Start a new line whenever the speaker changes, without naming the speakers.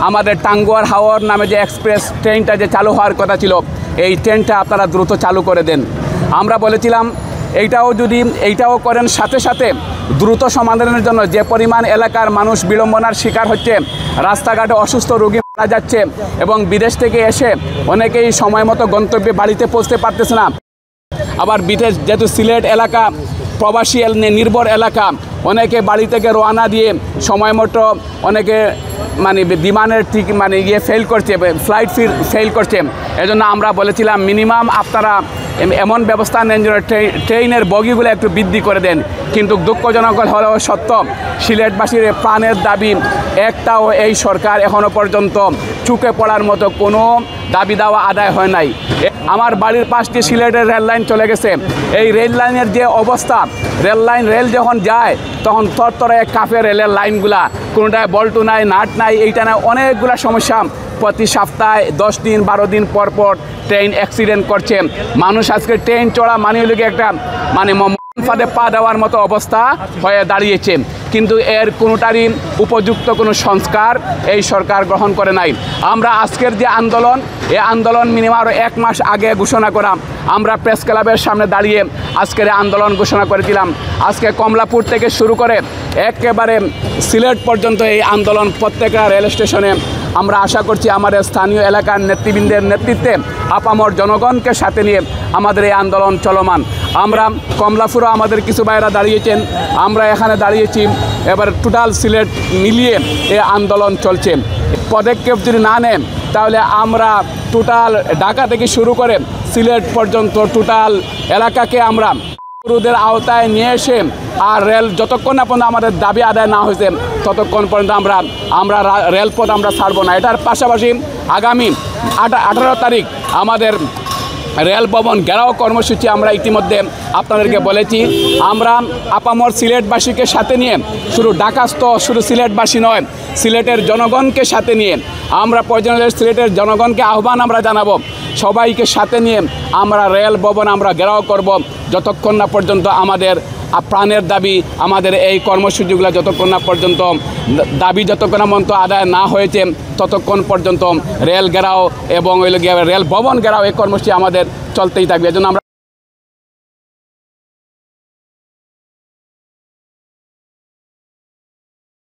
আমাদের টাঙ্গুয়ার হাওর নামে যে এক্সপ্রেস ট্রেনটা যে চালু হওয়ার কথা ছিল, এই ট্রেনটা আপনারা দ্রুত চালু করে দেন। আমরা বলেছিলাম এইটাও করেন, সাথে সাথে দ্রুত সমাধানের জন্য যে পরিমাণ এলাকার মানুষ বিড়ম্বনার শিকার হচ্ছে, রাস্তাঘাটে অসুস্থ রোগী মারা যাচ্ছে এবং বিদেশ থেকে এসে অনেকেই সময় মতো গন্তব্যে বাড়িতে পৌঁছতে পারতেছে না। আবার বিদেশ যেহেতু সিলেট এলাকা প্রবাসী নির্ভর এলাকা, অনেকে বাড়ি থেকে রওনা দিয়ে সময় মতো অনেকে বিমানের ফেল করছে, ফ্লাইট ফেল করছে। এজন্য আমরা বলেছিলাম মিনিমাম আপনারা এমন ব্যবস্থা নেন যেন ট্রেনের বগিগুলো একটু বৃদ্ধি করে দেন। কিন্তু দুঃখজনক হলেও সত্য, সিলেটবাসীর প্রাণের দাবি একটাও এই সরকার এখনও পর্যন্ত চুকে পড়ার মতো কোনো দাবি দাওয়া আদায় হয় নাই। আমার বাড়ির পাশ দিয়ে সিলেটের রেল লাইন চলে গেছে। এই রেল লাইনের যে অবস্থা, রেল যখন যায় তখন তরতরে কাঁপে রেলের লাইনগুলা, কোনোটায় বল্টু নাই, নাট নাই, এইটা নাই, অনেকগুলা সমস্যা। প্রতি সপ্তাহে 10 দিন 12 দিন পর পর ট্রেন অ্যাক্সিডেন্ট করছে। মানুষ আজকে ট্রেন চড়া একটা ফাঁদে পা দেওয়ার মতো অবস্থা হয়ে দাঁড়িয়েছে। কিন্তু এর কোনোটারই উপযুক্ত কোনো সংস্কার এই সরকার গ্রহণ করে নাই। আমরা আজকের যে আন্দোলন, এই আন্দোলন মিনিমাম আরও 1 মাস আগে ঘোষণা করা। আমরা প্রেস ক্লাবের সামনে দাঁড়িয়ে আজকের আন্দোলন ঘোষণা করেছিলাম। আজকে কমলাপুর থেকে শুরু করে একেবারে সিলেট পর্যন্ত এই আন্দোলন প্রত্যেকটা রেল স্টেশনে। আমরা আশা করছি আমাদের স্থানীয় এলাকার নেতৃবৃন্দের নেতৃত্বে আপামর জনগণকে সাথে নিয়ে আমাদের এই আন্দোলন চলমান। আমরা কমলাপুরও আমাদের কিছু ভাইরা দাঁড়িয়েছেন, আমরা এখানে দাঁড়িয়েছি। এবার টোটাল সিলেট মিলিয়ে এই আন্দোলন চলছে। পদক্ষেপ যদি না নেন তাহলে আমরা টোটাল ঢাকা থেকে শুরু করে সিলেট পর্যন্ত টোটাল এলাকাকে আমরা বিরোধের আওতায় নিয়ে এসে আর রেল যতক্ষণ না পর্যন্ত আমাদের দাবি আদায় না হয়েছে ততক্ষণ পর্যন্ত আমরা রেলপথ আমরা ছাড়ব না। এটার পাশাপাশি আগামী 18 তারিখ আমাদের রেল ভবন ঘেরাও কর্মসূচি আমরা ইতিমধ্যে আপনাদেরকে বলেছি। আমরা আপামর সিলেটবাসীকে সাথে নিয়ে, শুধু সিলেটবাসী নয়, সিলেটের জনগণকে সাথে নিয়ে আমরা প্রয়োজনীয় সিলেটের জনগণকে আহ্বান আমরা জানাবো, সবাইকে সাথে নিয়ে আমরা রেল ভবন আমরা ঘেরাও করব যতক্ষণ না পর্যন্ত আমাদের প্রাণের দাবি, আমাদের এই কর্মসূচিগুলো যতক্ষণ না পর্যন্ত যতক্ষণ পর্যন্ত আদায় না হয়েছে ততক্ষণ পর্যন্ত রেল ঘেরাও এবং রেল ভবন ঘেরাও এই কর্মসূচি আমাদের চলতেই থাকবে। এজন্য আমরা